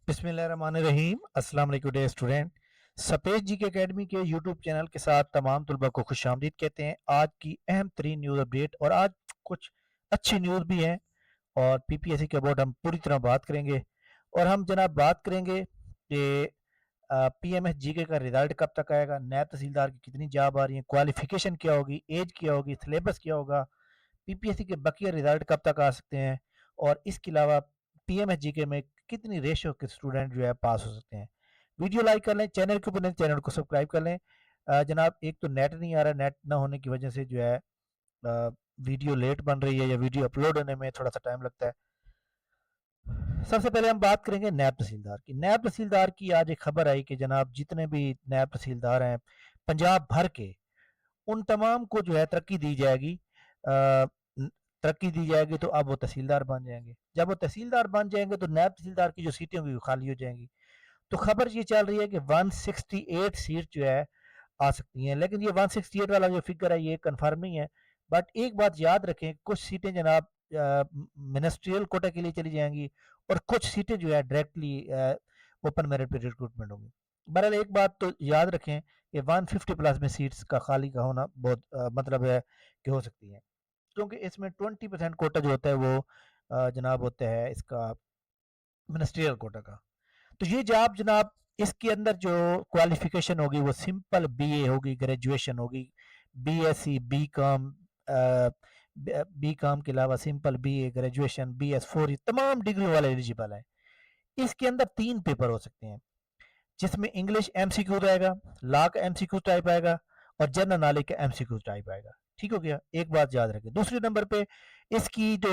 बिस्मिल्लाहिर्रहमानिर्रहीम। अस्सलाम वालेकुम डियर स्टूडेंट। सपेज जी के एकेडमी के यूट्यूब चैनल के साथ तमाम तुलबा को खुशामदीद कहते हैं। आज की अहम तरीन न्यूज़ अपडेट और आज कुछ अच्छी न्यूज़ भी हैं और पीपीएससी के अबाउट हम पूरी तरह बात करेंगे। और हम जनाब बात करेंगे कि पीएमएस जीके का रिजल्ट कब तक आएगा, नैब तहसीलदार की कितनी जॉब आ रही है, क्वालिफिकेशन क्या होगी, एज क्या होगी, सिलेबस क्या होगा, पीपीएससी के बकिया रिजल्ट कब तक आ सकते हैं और इसके अलावा पीएमएस जीके में कितनी रेशियो के स्टूडेंट जो है पास हो सकते हैं। वीडियो लाइक कर लें, चैनल के ऊपर नहीं, चैनल को सब्सक्राइब कर लें। जनाब एक तो नेट नहीं आ रहा, नेट ना होने की वजह से जो है वीडियो लेट बन रही है या वीडियो अपलोड होने में थोड़ा सा टाइम लगता है। सबसे पहले हम बात करेंगे नैब तहसीलदार की। नैब तहसीलदार की आज एक खबर आई कि जनाब जितने भी नैब तहसीलदार हैं पंजाब भर के, उन तमाम को जो है तरक्की दी जाएगी। तरक्की दी जाएगी तो अब वो तहसीलदार बन जाएंगे। जब वो तहसीलदार बन जाएंगे तो नायब तहसीलदार की जो सीटें होंगी वो खाली हो जाएंगी। तो खबर ये चल रही है कि 168 सीट जो है आ सकती हैं, लेकिन ये 168 वाला जो फिगर है ये कंफर्म नहीं है। बट एक बात याद रखें, कुछ सीटें जनाब मिनिस्ट्रियल कोटा के लिए चली जाएंगी और कुछ सीटें जो है डायरेक्टली ओपन मेरिट पे रिक्रूटमेंट होंगी। बहरहाल एक बात तो याद रखें कि 150 प्लस में सीट्स का खाली का होना बहुत मतलब है कि हो सकती है, क्योंकि इसमें 20% कोटा जो होता है वो जनाब होता है इसका मिनिस्ट्रियल कोटा का। तो ये जॉब जनाब इसके अंदर जो क्वालिफिकेशन होगी वो सिंपल बीए होगी, ग्रेजुएशन होगी, बीएससी, बीकॉम, बीकॉम के अलावा सिंपल बीए, ग्रेजुएशन, बीएस4, ये तमाम डिग्री वाले एलिजिबल है। इसके अंदर 3 पेपर हो सकते हैं, जिसमें इंग्लिश एमसीक्यू रहेगा, लॉ का एमसीक्यू टाइप आएगा और जनरल नॉलेज का एमसीक्यू टाइप आएगा। ठीक हो गया, एक बात याद रखें। दूसरे नंबर पे इसकी जो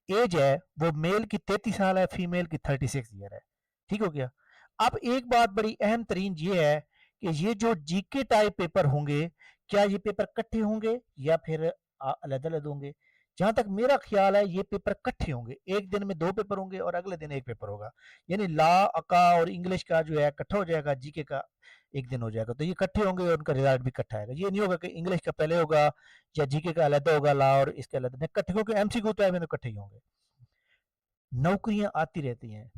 एज है वो मेल की 33 साल है, फीमेल की 36 ईयर है। ठीक हो गया। अब एक बात बड़ी अहम तरीन ये है कि ये जो जीके टाइप पेपर होंगे, क्या ये पेपर इकट्ठे होंगे या फिर अलग अलग होंगे? जहां तक मेरा ख्याल है ये पेपर इकट्ठे होंगे, एक दिन में 2 पेपर होंगे और अगले दिन एक पेपर होगा। यानी लॉ का और इंग्लिश का जो है इकट्ठा हो जाएगा, जीके का एक दिन हो जाएगा। तो ये इकट्ठे होंगे और उनका रिजल्ट भी इकट्ठा आएगा। ये नहीं होगा कि इंग्लिश का पहले होगा या जीके का अलग होगा, लॉ और इसका अलग नहीं, इकट्ठे, क्योंकि एमसीक्यू तो इकट्ठे ही होंगे। नौकरियां आती रहती हैं,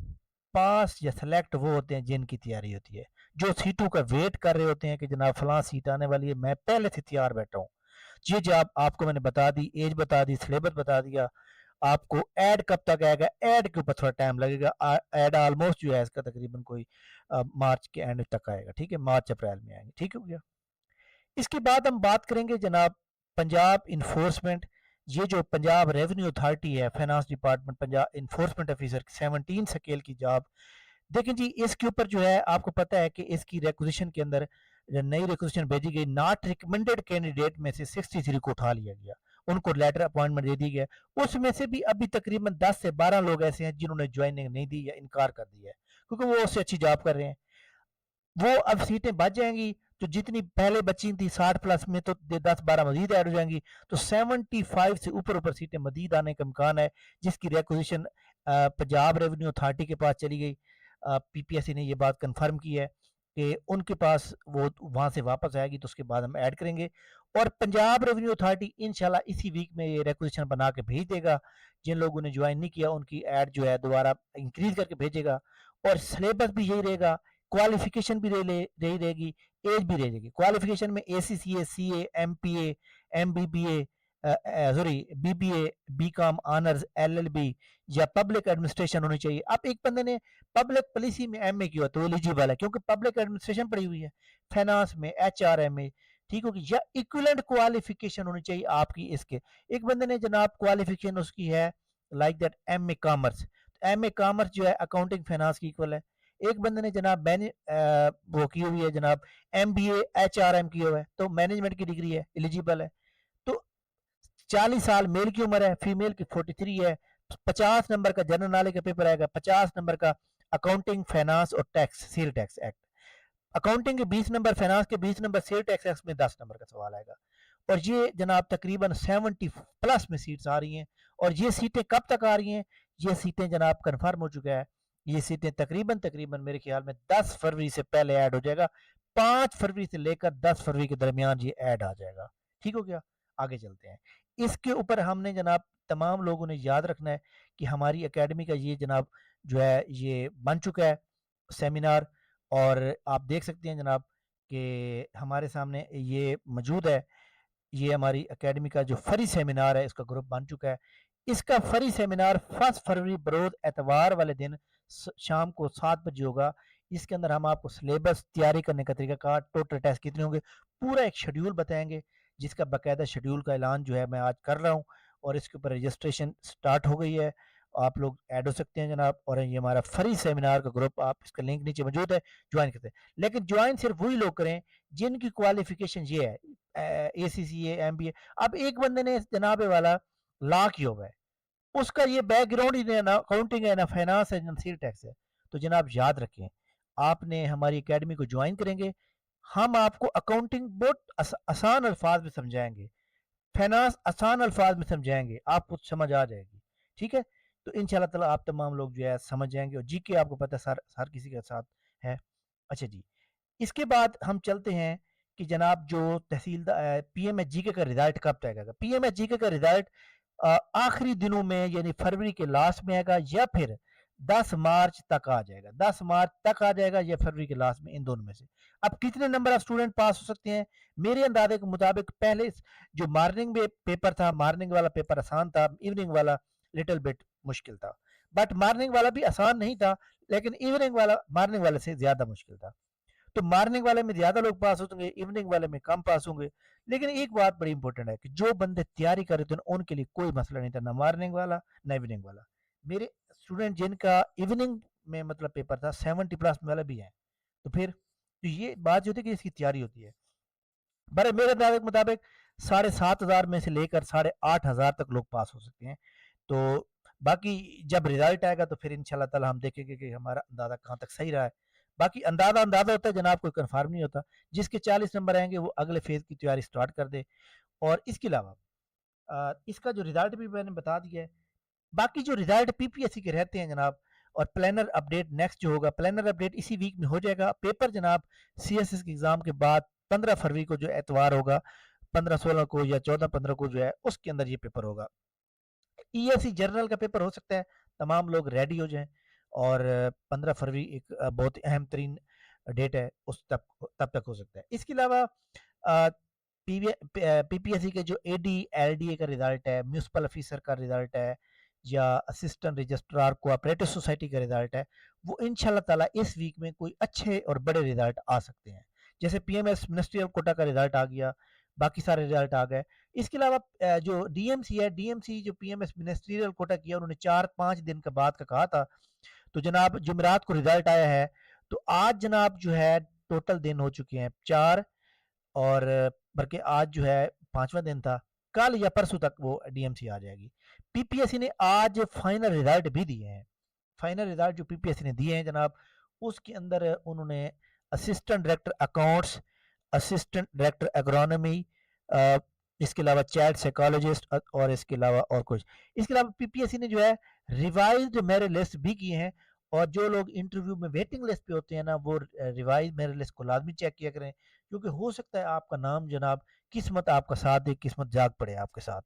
पास या सेलेक्ट वो होते हैं जिनकी तैयारी होती है, जो सीटों का वेट कर रहे होते हैं कि जनाब फलां सीट आने वाली है, मैं पहले से तैयार बैठा हूँ। ये जॉब आपको मैंने बता दी, एज बता दी, सिलेबस बता दिया। आपको ऐड कब तक आएगा, ऐड के ऊपर थोड़ा टाइम लगेगा। ऐड ऑलमोस्ट जो है इसका तकरीबन कोई मार्च के एंड तक आएगा। ठीक है, मार्च अप्रैल में आएंगे। ठीक हो गया। इसके बाद हम बात करेंगे जनाब पंजाब इन्फोर्समेंट। ये जो पंजाब रेवेन्यू अथॉरिटी है, finance department, Punjab enforcement officer 17 scale की जॉब। देखिए जी, इसके ऊपर जो है आपको पता है कि इसकी रिक्वेजिशन के अंदर नई रिक्वेजिशन भेजी गई, नॉट रिकमेंडेड कैंडिडेट में से 63 को उठा लिया गया, उनको लेटर अपॉइंटमेंट दे दी गया। उसमें से भी अभी तकरीबन 10 से 12 लोग ऐसे हैं जिन्होंने ज्वाइनिंग नहीं दी या इनकार कर दिया है, क्योंकि वो उससे अच्छी जॉब कर रहे हैं। वो अब सीटें बच जाएंगी, तो जितनी पहले बची थी 60 प्लस में, तो 10-12 मजीद ऐड हो जाएंगी, तो 75 से ऊपर ऊपर सीटें मजीद आने का इम्कान है, जिसकी रिक्वेजिशन पंजाब रेवेन्यू अथॉरिटी के पास चली गई। पीपीएससी ने ये बात कंफर्म की है कि उनके पास वो वहाँ से वापस आएगी, तो उसके बाद हम ऐड करेंगे। और पंजाब रेवेन्यू अथॉरिटी इंशाल्लाह इसी वीक में ये रिक्वेजिशन बना के भेज देगा। जिन लोगों ने ज्वाइन नहीं किया उनकी ऐड जो है दोबारा इंक्रीज करके भेजेगा। और सिलेबस भी यही रहेगा, क्वालिफिकेशन भी रही रहेगी, एज भी रहेगी। क्वालिफिकेशन में ACCA, CA, MPA, MBBA, sorry BBA, BCom honours, LLB या पब्लिक एडमिनिस्ट्रेशन होनी चाहिए। अब एक बंदे ने पब्लिक पॉलिसी में एमए किया तो एलिजिबल है, क्योंकि पब्लिक एडमिनिस्ट्रेशन पड़ी हुई है। फाइनेंस में एचआरएमए, ठीक होगी, या इक्विवेलेंट क्वालिफिकेशन होनी चाहिए आपकी इसके। एक बंदे ने जनाब क्वालिफिकेशन उसकी है like that MA commerce, MA commerce जो है अकाउंटिंग फाइनेंस की इक्वल है। एक बंदे ने जनाब वो की हुई है जनाब एमबीए एचआरएम की हुआ है, तो मैनेजमेंट की डिग्री है, एलिजिबल है। तो 40 साल मेल की उम्र है, फीमेल की 43 है। 50 नंबर का जनरल नॉलेज का पेपर आएगा, 50 नंबर का अकाउंटिंग फाइनेंस और tax, sale tax act. Accounting के 20 नंबर, फाइनेंस के 20 नंबर, सेल टैक्स एक्ट में 10 नंबर का सवाल आएगा। और ये जनाब तकरीबन 70 प्लस में सीट्स आ रही हैं। और ये सीटें कब तक आ रही हैं? ये सीटें जनाब कन्फर्म हो चुका है, ये सीटें तकरीबन तकरीबन मेरे ख्याल में 10 फरवरी से पहले ऐड हो जाएगा। 5 फरवरी से लेकर 10 फरवरी के दरमियान ये ऐड आ जाएगा। ठीक हो गया। आगे चलते हैं। इसके ऊपर हमने जनाब तमाम लोगों ने याद रखना है कि हमारी एकेडमी का ये जनाब जो है ये बन चुका है। सेमिनार। और आप देख सकते हैं जनाब कि हमारे सामने ये मौजूद है, ये हमारी एकेडमी का जो फ्री सेमिनार है इसका ग्रुप बन चुका है। इसका फ्री सेमिनार 1 फरवरी बरोज एतवार वाले दिन शाम को 7 बजे होगा। इसके अंदर हम आपको सिलेबस तैयारी करने का तरीकाकार, टोटल टेस्ट कितने होंगे, पूरा एक शेड्यूल बताएंगे, जिसका बाकायदा शेड्यूल का ऐलान जो है मैं आज कर रहा हूँ। और इसके ऊपर रजिस्ट्रेशन स्टार्ट हो गई है, आप लोग ऐड हो सकते हैं जनाब। और ये हमारा फ्री सेमिनार का ग्रुप, आप इसका लिंक नीचे मौजूद है, ज्वाइन करते हैं। लेकिन ज्वाइन सिर्फ वही लोग करें जिनकी क्वालिफिकेशन ये है ACCA MBA। अब एक बंदे ने जनाब वाला लॉ किया हुआ है, उसका ये बैकग्राउंड ही ना अकाउंटिंग है, ना फाइनेंस है, ना सेल टैक्स है, तो जनाब याद रखें, आपने हमारी एकेडमी को ज्वाइन करेंगे, हम आपको अकाउंटिंग बहुत आसान अल्फाज में समझाएंगे, फाइनेंस आसान अल्फाज में समझाएंगे, आपको समझ आ जाएगी। ठीक है, तो इंशाल्लाह ताला आप तमाम लोग जो है समझ जाएंगे। और जीके आपको पता है हर किसी के साथ है। अच्छा जी, इसके बाद हम चलते हैं कि जनाब जो तहसीलदार PMS जीके का रिजल्ट कब तक आएगा। PMS जीके का रिजल्ट आखिरी दिनों में यानी फरवरी के लास्ट में आएगा, या फिर 10 मार्च तक आ जाएगा, 10 मार्च तक आ जाएगा या फरवरी के लास्ट में, इन दोनों में से। अब कितने नंबर ऑफ स्टूडेंट पास हो सकते हैं, मेरे अंदाजे के मुताबिक पहले जो मॉर्निंग में पेपर था, मॉर्निंग वाला पेपर आसान था, इवनिंग वाला लिटिल बिट मुश्किल था। बट मॉर्निंग वाला भी आसान नहीं था, लेकिन इवनिंग वाला मॉर्निंग वाले से ज्यादा मुश्किल था। तो मॉर्निंग वाले में ज्यादा लोग पास होंगे, इवनिंग वाले में कम पास होंगे। लेकिन एक बात बड़ी इंपॉर्टेंट है कि जो बंदे तैयारी कर रहे थे उनके लिए कोई मसला नहीं था, ना मॉर्निंग वाला ना इवनिंग वाला। मेरे स्टूडेंट जिनका इवनिंग में मतलब पेपर था 70+ वाला भी है। तो फिर तो ये बात जो थी कि इसकी तैयारी होती है। बड़े मेरे अंदाजे के मुताबिक 7,500 में से लेकर 8,500 तक लोग पास हो सकते हैं। तो बाकी जब रिजल्ट आएगा तो फिर इंशाल्लाह ताला हम देखेंगे कि हमारा अंदाजा कहाँ तक सही रहा है। बाकी अंदाजा अंदाजा होता है जनाब, कोई कंफर्म नहीं होता। जिसके 40 नंबर आएंगे वो अगले फेज की तैयारी स्टार्ट कर दे। और इसके अलावा इसका जो रिजल्ट भी मैंने बता दिया है। बाकी जो रिजल्ट PPSC के रहते हैं जनाब, और प्लानर अपडेट नेक्स्ट जो होगा, प्लानर अपडेट इसी वीक में हो जाएगा। पेपर जनाब CSS के एग्जाम के बाद 15 फरवरी को जो एतवार होगा, 15-16 को या 14-15 को जो है उसके अंदर ये पेपर होगा। ESC जर्नल का पेपर हो सकता है, तमाम लोग रेडी हो जाएं। और 15 फरवरी एक बहुत अहम तरीन डेट है, उस तब तक हो सकता है। इसके अलावा PPSC के जो AD LDA का रिजल्ट है, म्यूनसिपल ऑफिसर का रिजल्ट है, या असिस्टेंट रजिस्ट्रार कोऑपरेटिव सोसाइटी का रिजल्ट है, वो इंशाल्लाह ताला इस वीक में कोई अच्छे और बड़े रिजल्ट आ सकते हैं। जैसे PMS मिनिस्ट्रियल कोटा का रिजल्ट आ गया, बाकी सारे रिजल्ट आ गए। इसके अलावा जो DMC है, DMC जो PMS मिनिस्ट्रियल कोटा किया उन्होंने 4-5 दिन के बाद का कहा था। तो जनाब जुमेरात को रिजल्ट आया है, तो आज जनाब जो है टोटल दिन हो चुके हैं 4, और बल्कि आज जो है 5वां दिन था, कल या परसों तक वो DMC आ जाएगी। PPSC ने आज फाइनल रिजल्ट भी दिए हैं। फाइनल रिजल्ट जो PPSC ने दिए हैं जनाब, उसके अंदर उन्होंने assistant director accounts, assistant director agronomy, इसके अलावा चाइल्ड साइकोलॉजिस्ट, और इसके अलावा और कुछ। इसके अलावा PPSC ने जो है रिवाइज्ड मेरिट लिस्ट भी किए हैं। और जो लोग इंटरव्यू में वेटिंग लिस्ट पे होते हैं ना, वो रिवाइज मेरिट लिस्ट को लाजमी चेक किया करें, क्योंकि हो सकता है आपका नाम जनाब, किस्मत आपका साथ दे, किस्मत जाग पड़े आपके साथ।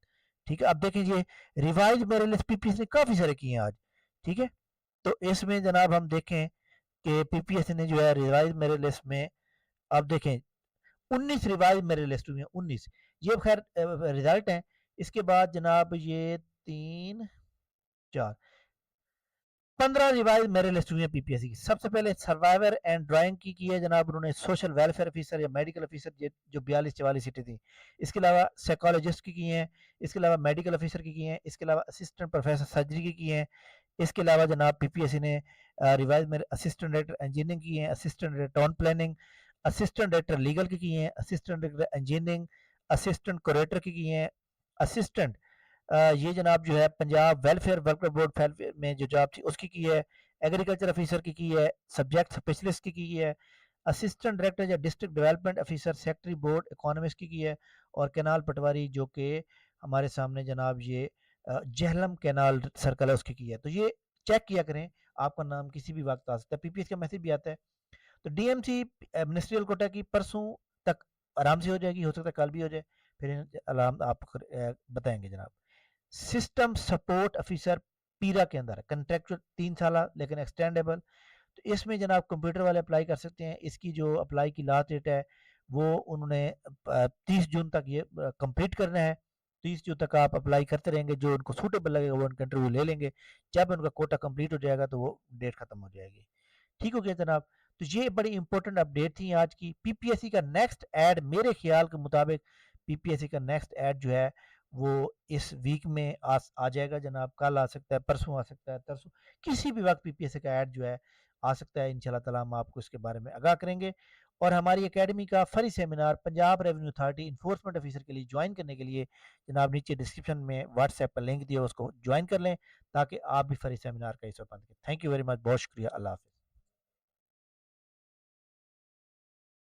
ठीक है, अब देखें ये रिवाइज मेरिट लिस्ट PPSC ने काफ़ी सारे किए हैं आज। ठीक है, तो इसमें जनाब हम देखें कि PPSC ने जो है रिवाइज मेरिट लिस्ट में, अब देखें 19 रिवाइज मेरिट लिस्ट हुई हैं, 19। ये खैर रिजल्ट हैं। इसके बाद जनाब ये 3, 4, 15 रिवाइज मेरिट लिस्ट हुई है PPSC की। सबसे पहले सर्वाइवर एंड ड्राइंग की है जनाब उन्होंने, सोशल वेलफेयर ऑफिसर या मेडिकल ऑफिसर जो 42-44 सीटें थी। इसके अलावा साइकोलॉजिस्ट की हैं। इसके अलावा मेडिकल ऑफिसर की हैं। इसके अलावा असिस्टेंट प्रोफेसर सर्जरी की हैं। इसके अलावा जनाब PPSC ने revise merit assistant director engineering की हैं, assistant director town planning, assistant director legal की हैं, असिस्टेंट डायरेक्टर इंजीनियरिंग, असिस्टेंट कुरेटर की हैं, असिस्टेंट ये जनाब जो है Punjab welfare worker board welfare में जो जॉब थी उसकी की है, एग्रीकल्चर ऑफिसर की है, सब्जेक्ट स्पेशलिस्ट की है, असिस्टेंट डायरेक्टर या district development officer secretary board economics की है, और कैनाल पटवारी जो कि हमारे सामने जनाब ये जहलम कैनाल सर्कल है उसकी की है। तो ये चेक किया करें, आपका नाम किसी भी वक्त आ सकता है, PPS का मैसेज भी आता है। तो DMC मिनिस्ट्रियल कोटा की परसों तक आराम से हो जाएगी, हो सकता है कल भी हो जाए, फिर अलार्म आप बताएंगे जनाब। सिस्टम सपोर्ट ऑफिसर पीरा के अंदर है, कंट्रेक्चुअल 3 साल लेकिन एक्सटेंडेबल। तो इसमें जनाब कंप्यूटर वाले अप्लाई कर सकते हैं। इसकी जो अप्लाई की लास्ट डेट है वो उन्होंने 30 जून तक ये कंप्लीट करना है। 30 जून तक आप अप्लाई करते रहेंगे, जो उनको सूटेबल लगेगा वो उनका इंटरव्यू ले लेंगे। जब उनका कोटा कंप्लीट हो जाएगा तो वो डेट खत्म हो जाएगी। ठीक हो गया जनाब। तो ये बड़ी इंपॉर्टेंट अपडेट थी आज की। पीपीएससी का नेक्स्ट ऐड मेरे ख्याल के मुताबिक पीपीएससी का नेक्स्ट ऐड जो है वो इस वीक में आ जाएगा जनाब। कल आ सकता है, परसों आ सकता है, तरसों, किसी भी वक्त पीपीएससी का ऐड जो है आ सकता है। इंशाल्लाह ताला हम आपको इसके बारे में आगाह करेंगे। और हमारी एकेडमी का free seminar Punjab revenue authority enforcement officer के लिए ज्वाइन करने के लिए जनाब नीचे डिस्क्रिप्शन में व्हाट्सएप पर लिंक दिया, उसको ज्वाइन कर लें ताकि आप भी फ्री सेमिनार का हिस्सा बन सकें। थैंक यू वेरी मच, बहुत शुक्रिया, अल्लाह हाफिज़।